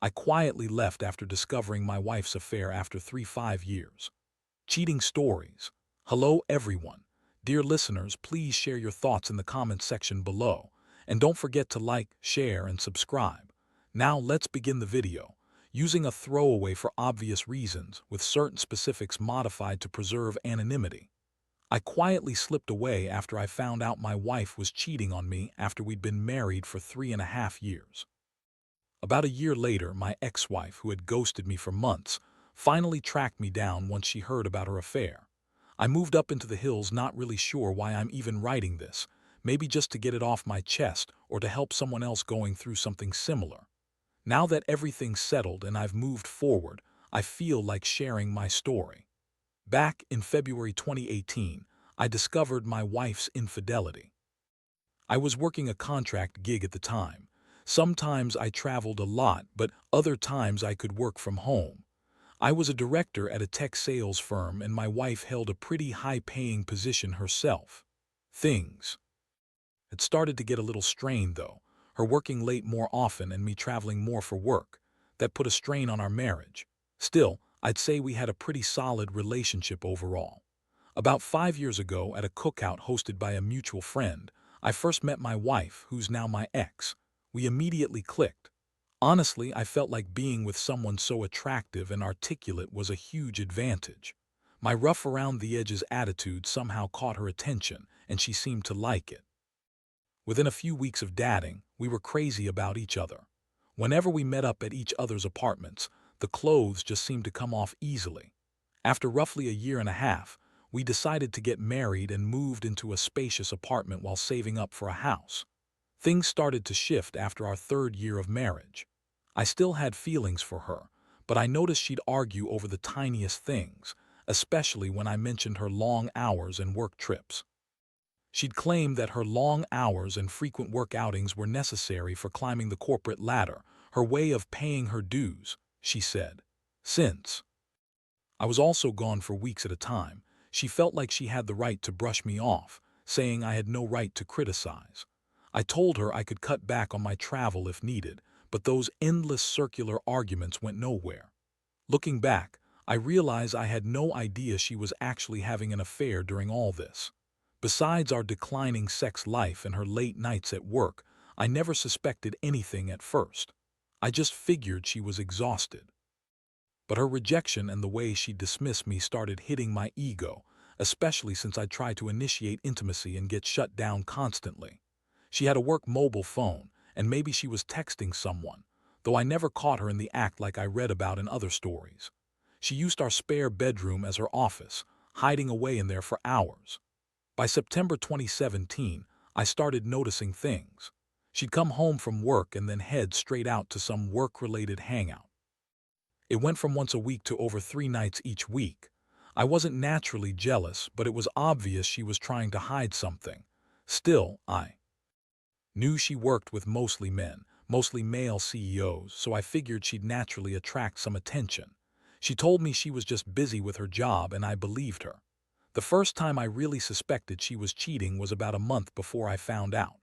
I quietly left after discovering my wife's affair after 5 years. Cheating stories. Hello everyone. Dear listeners, please share your thoughts in the comments section below. And don't forget to like, share, and subscribe. Now let's begin the video. Using a throwaway for obvious reasons, with certain specifics modified to preserve anonymity. I quietly slipped away after I found out my wife was cheating on me after we'd been married for 3.5 years. About a year later, my ex-wife, who had ghosted me for months, finally tracked me down once she heard about her affair. I moved up into the hills not really sure why I'm even writing this, maybe just to get it off my chest or to help someone else going through something similar. Now that everything's settled and I've moved forward, I feel like sharing my story. Back in February 2018, I discovered my wife's infidelity. I was working a contract gig at the time. Sometimes I traveled a lot, but other times I could work from home. I was a director at a tech sales firm and my wife held a pretty high-paying position herself. Things had started to get a little strained though, her working late more often and me traveling more for work. That put a strain on our marriage. Still, I'd say we had a pretty solid relationship overall. About 5 years ago, at a cookout hosted by a mutual friend, I first met my wife, who's now my ex. We immediately clicked. Honestly, I felt like being with someone so attractive and articulate was a huge advantage. My rough around the edges attitude somehow caught her attention, and she seemed to like it. Within a few weeks of dating, we were crazy about each other. Whenever we met up at each other's apartments, the clothes just seemed to come off easily. After roughly a year and a half, we decided to get married and moved into a spacious apartment while saving up for a house. Things started to shift after our 3rd year of marriage. I still had feelings for her, but I noticed she'd argue over the tiniest things, especially when I mentioned her long hours and work trips. She'd claim that her long hours and frequent work outings were necessary for climbing the corporate ladder, her way of paying her dues, she said. Since I was also gone for weeks at a time, she felt like she had the right to brush me off, saying I had no right to criticize. I told her I could cut back on my travel if needed, but those endless circular arguments went nowhere. Looking back, I realize I had no idea she was actually having an affair during all this. Besides our declining sex life and her late nights at work, I never suspected anything at first. I just figured she was exhausted. But her rejection and the way she dismissed me started hitting my ego, especially since I tried to initiate intimacy and get shut down constantly. She had a work mobile phone, and maybe she was texting someone, though I never caught her in the act like I read about in other stories. She used our spare bedroom as her office, hiding away in there for hours. By September 2017, I started noticing things. She'd come home from work and then head straight out to some work-related hangout. It went from once a week to over 3 nights each week. I wasn't naturally jealous, but it was obvious she was trying to hide something. Still, I knew she worked with mostly men, mostly male CEOs, so I figured she'd naturally attract some attention. She told me she was just busy with her job, and I believed her. The first time I really suspected she was cheating was about a month before I found out.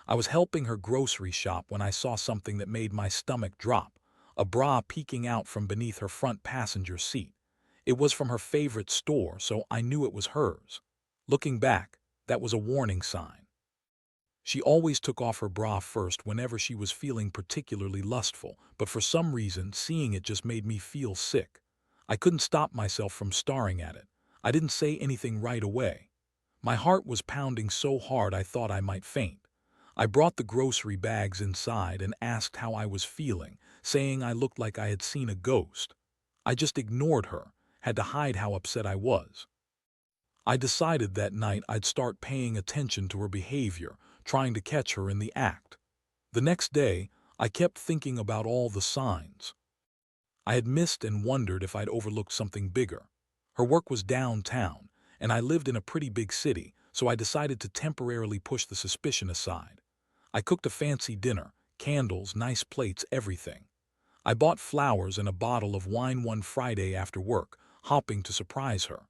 I was helping her grocery shop when I saw something that made my stomach drop, a bra peeking out from beneath her front passenger seat. It was from her favorite store, so I knew it was hers. Looking back, that was a warning sign. She always took off her bra first whenever she was feeling particularly lustful, but for some reason, seeing it just made me feel sick. I couldn't stop myself from staring at it. I didn't say anything right away. My heart was pounding so hard I thought I might faint. I brought the grocery bags inside and asked how I was feeling, saying I looked like I had seen a ghost. I just ignored her, had to hide how upset I was. I decided that night I'd start paying attention to her behavior, trying to catch her in the act. The next day, I kept thinking about all the signs I had missed and wondered if I'd overlooked something bigger. Her work was downtown, and I lived in a pretty big city, so I decided to temporarily push the suspicion aside. I cooked a fancy dinner, candles, nice plates, everything. I bought flowers and a bottle of wine one Friday after work, hoping to surprise her.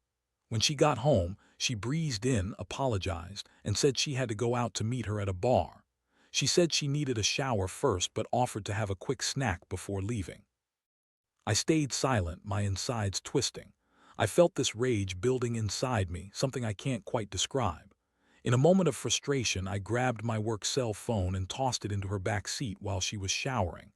When she got home, she breezed in, apologized, and said she had to go out to meet her at a bar. She said she needed a shower first but offered to have a quick snack before leaving. I stayed silent, my insides twisting. I felt this rage building inside me, something I can't quite describe. In a moment of frustration, I grabbed my work cell phone and tossed it into her back seat while she was showering.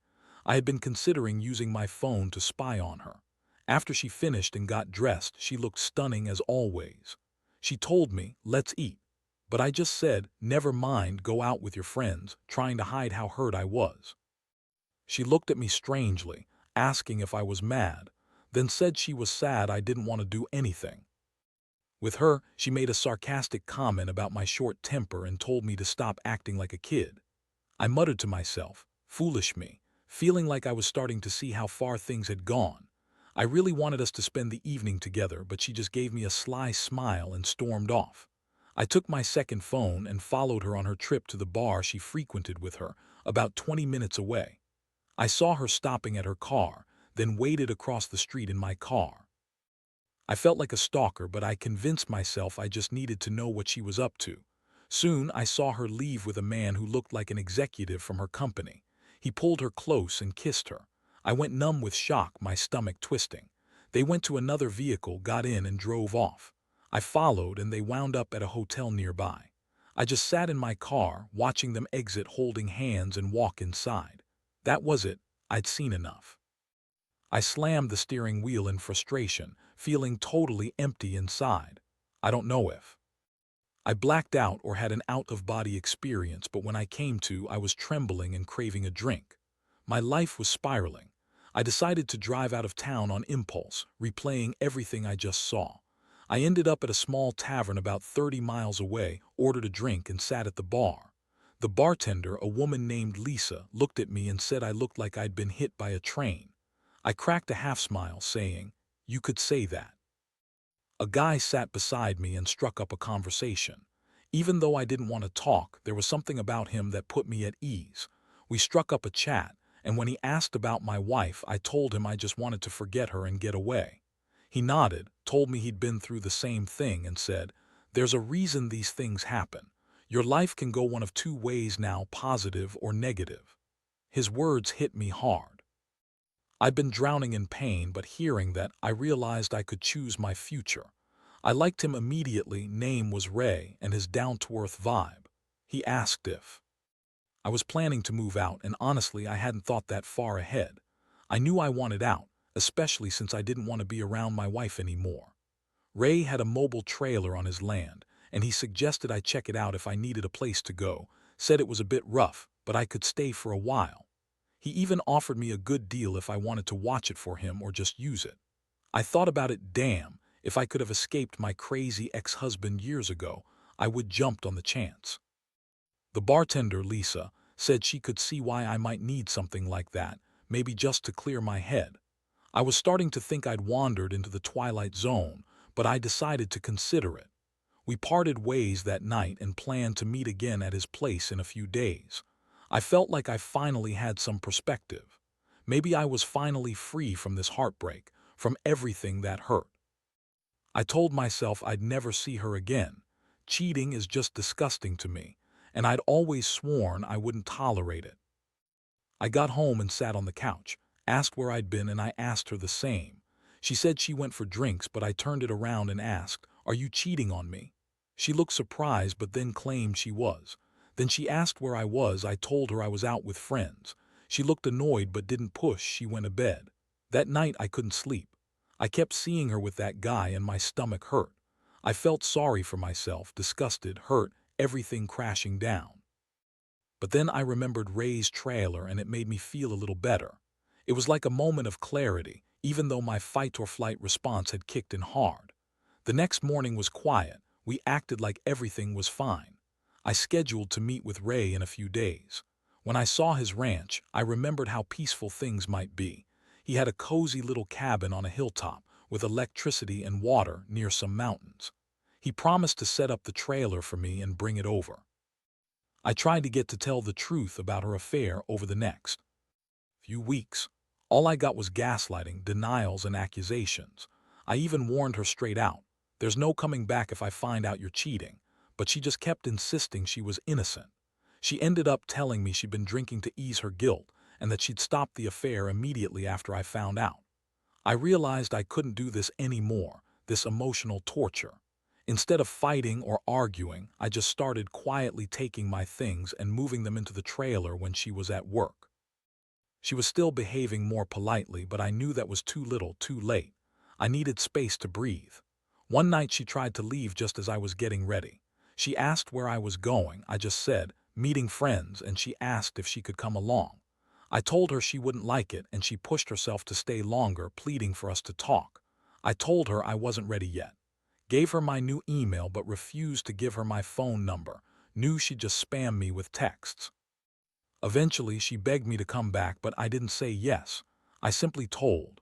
I had been considering using my phone to spy on her. After she finished and got dressed, she looked stunning as always. She told me, "Let's eat." But I just said, "Never mind, go out with your friends," trying to hide how hurt I was. She looked at me strangely, asking if I was mad, then said she was sad I didn't want to do anything. With her, she made a sarcastic comment about my short temper and told me to stop acting like a kid. I muttered to myself, foolish me, feeling like I was starting to see how far things had gone. I really wanted us to spend the evening together, but she just gave me a sly smile and stormed off. I took my second phone and followed her on her trip to the bar she frequented with her, about 20 minutes away. I saw her stopping at her car, then waited across the street in my car. I felt like a stalker, but I convinced myself I just needed to know what she was up to. Soon, I saw her leave with a man who looked like an executive from her company. He pulled her close and kissed her. I went numb with shock, my stomach twisting. They went to another vehicle, got in, and drove off. I followed, and they wound up at a hotel nearby. I just sat in my car, watching them exit holding hands and walk inside. That was it. I'd seen enough. I slammed the steering wheel in frustration, feeling totally empty inside. I don't know if I blacked out or had an out-of-body experience, but when I came to, I was trembling and craving a drink. My life was spiraling. I decided to drive out of town on impulse, replaying everything I just saw. I ended up at a small tavern about 30 miles away, ordered a drink, and sat at the bar. The bartender, a woman named Lisa, looked at me and said I looked like I'd been hit by a train. I cracked a half-smile, saying, "You could say that." A guy sat beside me and struck up a conversation. Even though I didn't want to talk, there was something about him that put me at ease. We struck up a chat, and when he asked about my wife, I told him I just wanted to forget her and get away. He nodded, told me he'd been through the same thing, and said, "There's a reason these things happen. Your life can go one of two ways now, positive or negative." His words hit me hard. I'd been drowning in pain, but hearing that, I realized I could choose my future. I liked him immediately. Name was Ray, and his down-to-earth vibe. He asked if I was planning to move out, and honestly, I hadn't thought that far ahead. I knew I wanted out, especially since I didn't want to be around my wife anymore. Ray had a mobile trailer on his land, and he suggested I check it out if I needed a place to go, said it was a bit rough, but I could stay for a while. He even offered me a good deal if I wanted to watch it for him or just use it. I thought about it. Damn, if I could have escaped my crazy ex-husband years ago, I would jumped on the chance. The bartender, Lisa, said she could see why I might need something like that, maybe just to clear my head. I was starting to think I'd wandered into the twilight zone, but I decided to consider it. We parted ways that night and planned to meet again at his place in a few days. I felt like I finally had some perspective. Maybe I was finally free from this heartbreak, from everything that hurt. I told myself I'd never see her again. Cheating is just disgusting to me, and I'd always sworn I wouldn't tolerate it. I got home and sat on the couch, asked where I'd been, and I asked her the same. She said she went for drinks, but I turned it around and asked, "Are you cheating on me?" She looked surprised but then claimed she was. Then she asked where I was. I told her I was out with friends. She looked annoyed but didn't push. She went to bed. That night I couldn't sleep. I kept seeing her with that guy and my stomach hurt. I felt sorry for myself, disgusted, hurt, everything crashing down. But then I remembered Ray's trailer and it made me feel a little better. It was like a moment of clarity, even though my fight-or-flight response had kicked in hard. The next morning was quiet. We acted like everything was fine. I scheduled to meet with Ray in a few days. When I saw his ranch, I remembered how peaceful things might be. He had a cozy little cabin on a hilltop with electricity and water near some mountains. He promised to set up the trailer for me and bring it over. I tried to get to tell the truth about her affair over the next few weeks. All I got was gaslighting, denials, and accusations. I even warned her straight out, "There's no coming back if I find out you're cheating," but she just kept insisting she was innocent. She ended up telling me she'd been drinking to ease her guilt and that she'd stopped the affair immediately after I found out. I realized I couldn't do this anymore, this emotional torture. Instead of fighting or arguing, I just started quietly taking my things and moving them into the trailer when she was at work. She was still behaving more politely, but I knew that was too little, too late. I needed space to breathe. One night she tried to leave just as I was getting ready. She asked where I was going. I just said, meeting friends, and she asked if she could come along. I told her she wouldn't like it, and she pushed herself to stay longer, pleading for us to talk. I told her I wasn't ready yet. Gave her my new email but refused to give her my phone number. Knew she'd just spam me with texts. Eventually, she begged me to come back, but I didn't say yes. I simply told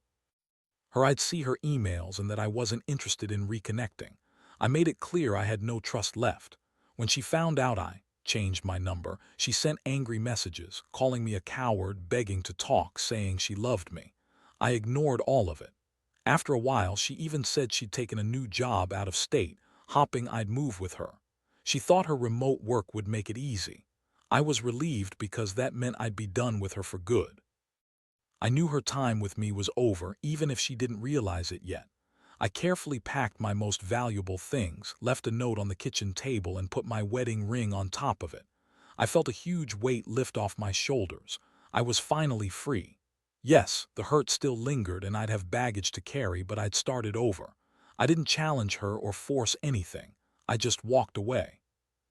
her I'd see her emails and that I wasn't interested in reconnecting. I made it clear I had no trust left. When she found out I changed my number, she sent angry messages, calling me a coward, begging to talk, saying she loved me. I ignored all of it. After a while, she even said she'd taken a new job out of state, hoping I'd move with her. She thought her remote work would make it easy. I was relieved because that meant I'd be done with her for good. I knew her time with me was over, even if she didn't realize it yet. I carefully packed my most valuable things, left a note on the kitchen table, and put my wedding ring on top of it. I felt a huge weight lift off my shoulders. I was finally free. Yes, the hurt still lingered and I'd have baggage to carry, but I'd started over. I didn't challenge her or force anything. I just walked away.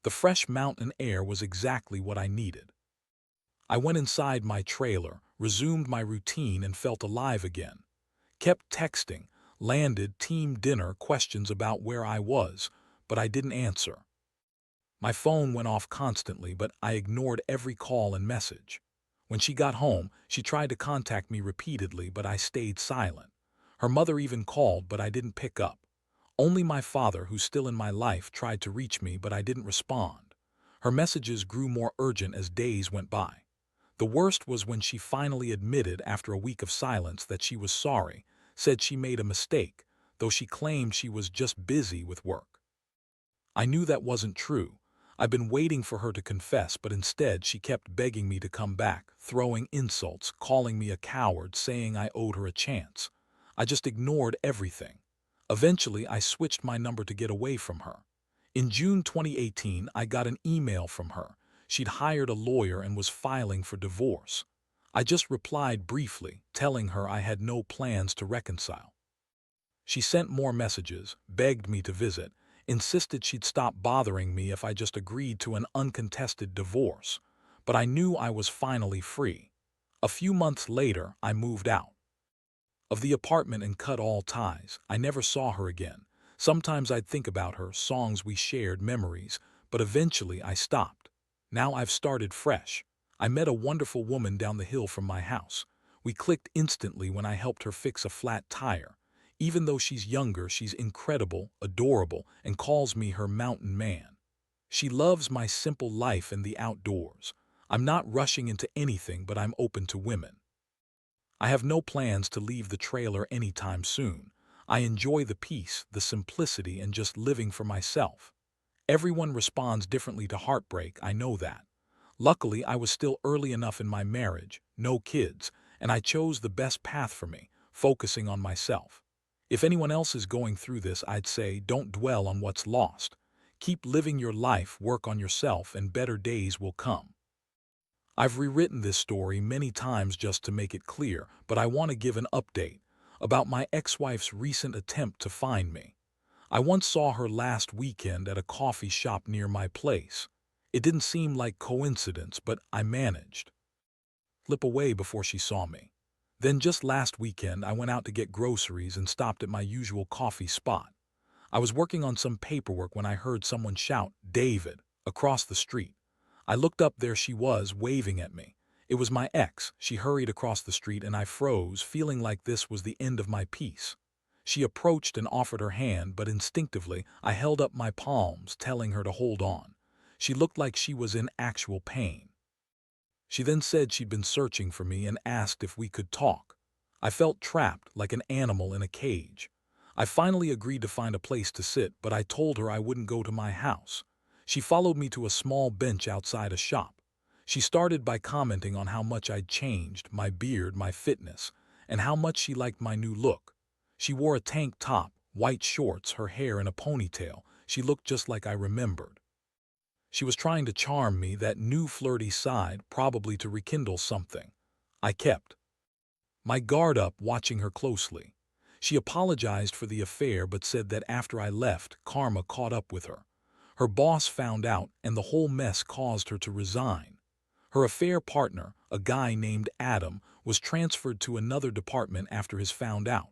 The fresh mountain air was exactly what I needed. I went inside my trailer, resumed my routine, and felt alive again. Kept texting, landed team dinner questions about where I was, but I didn't answer. My phone went off constantly, but I ignored every call and message. When she got home, she tried to contact me repeatedly, but I stayed silent. Her mother even called, but I didn't pick up. Only my father, who's still in my life, tried to reach me, but I didn't respond. Her messages grew more urgent as days went by. The worst was when she finally admitted, after a week of silence, that she was sorry, said she made a mistake, though she claimed she was just busy with work. I knew that wasn't true. I'd been waiting for her to confess, but instead she kept begging me to come back, throwing insults, calling me a coward, saying I owed her a chance. I just ignored everything. Eventually, I switched my number to get away from her. In June 2018, I got an email from her. She'd hired a lawyer and was filing for divorce. I just replied briefly, telling her I had no plans to reconcile. She sent more messages, begged me to visit, insisted she'd stop bothering me if I just agreed to an uncontested divorce. But I knew I was finally free. A few months later, I moved out of the apartment and cut all ties. I never saw her again. Sometimes I'd think about her, songs we shared, memories, but eventually I stopped. Now I've started fresh. I met a wonderful woman down the hill from my house. We clicked instantly when I helped her fix a flat tire. Even though she's younger, she's incredible, adorable, and calls me her mountain man. She loves my simple life and the outdoors. I'm not rushing into anything, but I'm open to women. I have no plans to leave the trailer anytime soon. I enjoy the peace, the simplicity, and just living for myself. Everyone responds differently to heartbreak, I know that. Luckily, I was still early enough in my marriage, no kids, and I chose the best path for me, focusing on myself. If anyone else is going through this, I'd say don't dwell on what's lost. Keep living your life, work on yourself, and better days will come. I've rewritten this story many times just to make it clear, but I want to give an update about my ex-wife's recent attempt to find me. I once saw her last weekend at a coffee shop near my place. It didn't seem like coincidence, but I managed slip away before she saw me. Then just last weekend, I went out to get groceries and stopped at my usual coffee spot. I was working on some paperwork when I heard someone shout, "David," across the street. I looked up. There she was, waving at me. It was my ex. She hurried across the street and I froze, feeling like this was the end of my peace. She approached and offered her hand, but instinctively I held up my palms, telling her to hold on. She looked like she was in actual pain. She then said she'd been searching for me and asked if we could talk. I felt trapped, like an animal in a cage. I finally agreed to find a place to sit, but I told her I wouldn't go to my house. She followed me to a small bench outside a shop. She started by commenting on how much I'd changed, my beard, my fitness, and how much she liked my new look. She wore a tank top, white shorts, her hair in a ponytail. She looked just like I remembered. She was trying to charm me, that new flirty side, probably to rekindle something. I kept my guard up, watching her closely. She apologized for the affair but said that after I left, karma caught up with her. Her boss found out and the whole mess caused her to resign. Her affair partner, a guy named Adam, was transferred to another department after his found out.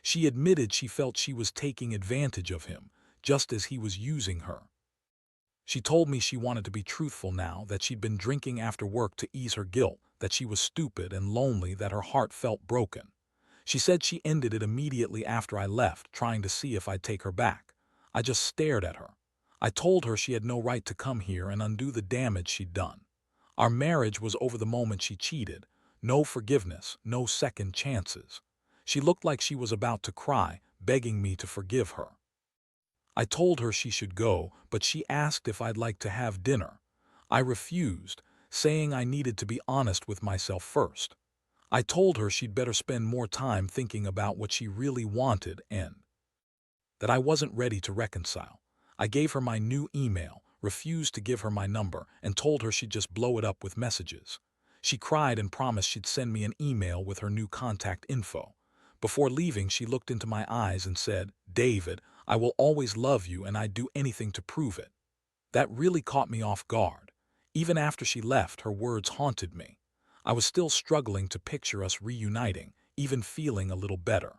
She admitted she felt she was taking advantage of him, just as he was using her. She told me she wanted to be truthful now, that she'd been drinking after work to ease her guilt, that she was stupid and lonely, that her heart felt broken. She said she ended it immediately after I left, trying to see if I'd take her back. I just stared at her. I told her she had no right to come here and undo the damage she'd done. Our marriage was over the moment she cheated. No forgiveness, no second chances. She looked like she was about to cry, begging me to forgive her. I told her she should go, but she asked if I'd like to have dinner. I refused, saying I needed to be honest with myself first. I told her she'd better spend more time thinking about what she really wanted and that I wasn't ready to reconcile. I gave her my new email, refused to give her my number, and told her she'd just blow it up with messages. She cried and promised she'd send me an email with her new contact info. Before leaving, she looked into my eyes and said, "David, I will always love you and I'd do anything to prove it." That really caught me off guard. Even after she left, her words haunted me. I was still struggling to picture us reuniting, even feeling a little better.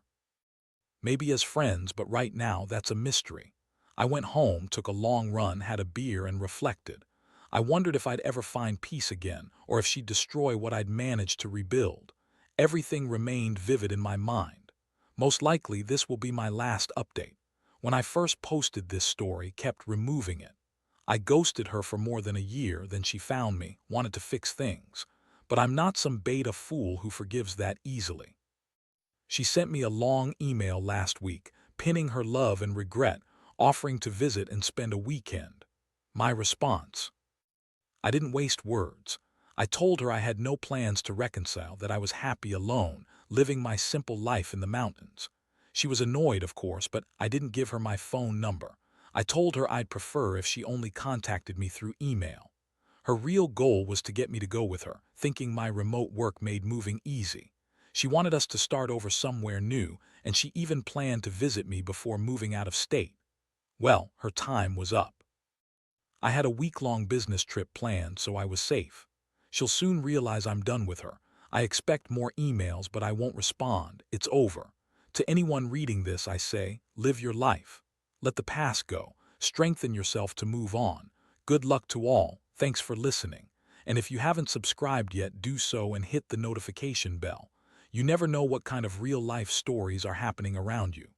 Maybe as friends, but right now that's a mystery. I went home, took a long run, had a beer, and reflected. I wondered if I'd ever find peace again, or if she'd destroy what I'd managed to rebuild. Everything remained vivid in my mind. Most likely this will be my last update. When I first posted this story, kept removing it. I ghosted her for more than a year, then she found me, wanted to fix things. But I'm not some beta fool who forgives that easily. She sent me a long email last week, pinning her love and regret, offering to visit and spend a weekend. My response: I didn't waste words. I told her I had no plans to reconcile, that I was happy alone, living my simple life in the mountains. She was annoyed, of course, but I didn't give her my phone number. I told her I'd prefer if she only contacted me through email. Her real goal was to get me to go with her, thinking my remote work made moving easy. She wanted us to start over somewhere new, and she even planned to visit me before moving out of state. Well, her time was up. I had a week-long business trip planned, so I was safe. She'll soon realize I'm done with her. I expect more emails, but I won't respond. It's over. To anyone reading this, I say, live your life. Let the past go. Strengthen yourself to move on. Good luck to all. Thanks for listening. And if you haven't subscribed yet, do so and hit the notification bell. You never know what kind of real-life stories are happening around you.